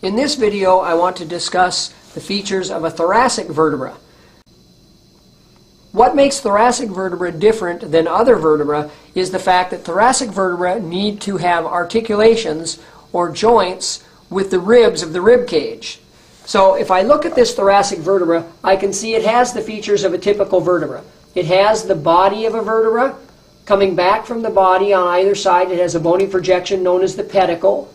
In this video, I want to discuss the features of a thoracic vertebra. What makes thoracic vertebra different than other vertebra is the fact that thoracic vertebra need to have articulations or joints with the ribs of the rib cage. So if I look at this thoracic vertebra, I can see it has the features of a typical vertebra. It has the body of a vertebra. Coming back from the body on either side, it has a bony projection known as the pedicle.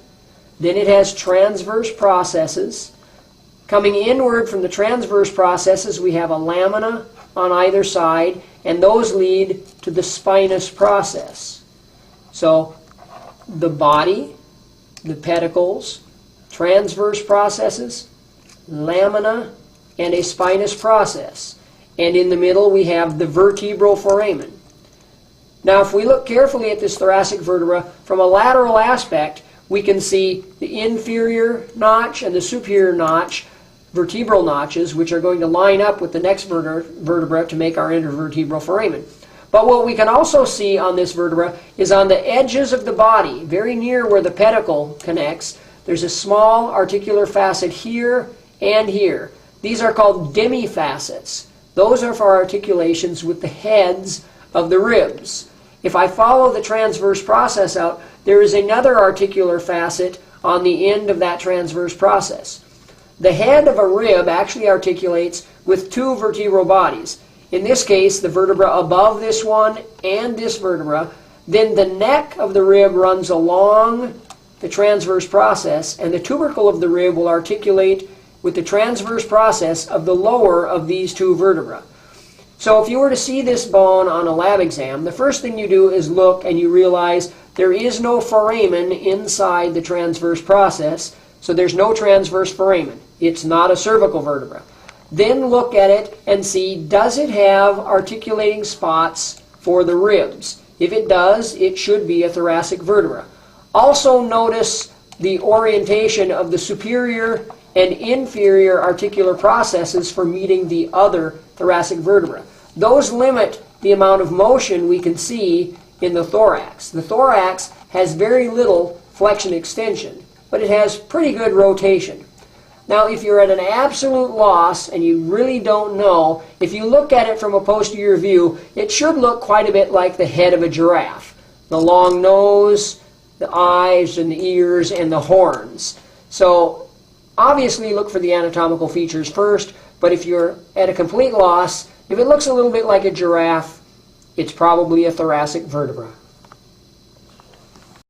Then it has transverse processes. Coming inward from the transverse processes, we have a lamina on either side, and those lead to the spinous process. So the body, the pedicles, transverse processes, lamina, and a spinous process. And in the middle we have the vertebral foramen. Now if we look carefully at this thoracic vertebra from a lateral aspect, we can see the inferior notch and the superior notch, vertebral notches, which are going to line up with the next vertebra to make our intervertebral foramen. But what we can also see on this vertebra is on the edges of the body, very near where the pedicle connects, there's a small articular facet here and here. These are called demifacets. Those are for articulations with the heads of the ribs. If I follow the transverse process out, there is another articular facet on the end of that transverse process. The head of a rib actually articulates with two vertebral bodies. In this case, the vertebra above this one and this vertebra. Then the neck of the rib runs along the transverse process, and the tubercle of the rib will articulate with the transverse process of the lower of these two vertebrae. So if you were to see this bone on a lab exam, the first thing you do is look and you realize there is no foramen inside the transverse process, so there's no transverse foramen. It's not a cervical vertebra. Then look at it and see, does it have articulating spots for the ribs? If it does, it should be a thoracic vertebra. Also notice the orientation of the superior and inferior articular processes for meeting the other thoracic vertebra. Those limit the amount of motion we can see in the thorax. The thorax has very little flexion extension, but it has pretty good rotation. Now, if you're at an absolute loss and you really don't know, if you look at it from a posterior view, it should look quite a bit like the head of a giraffe. The long nose, the eyes and the ears, and the horns. So, obviously look for the anatomical features first, but if you're at a complete loss, if it looks a little bit like a giraffe, it's probably a thoracic vertebra.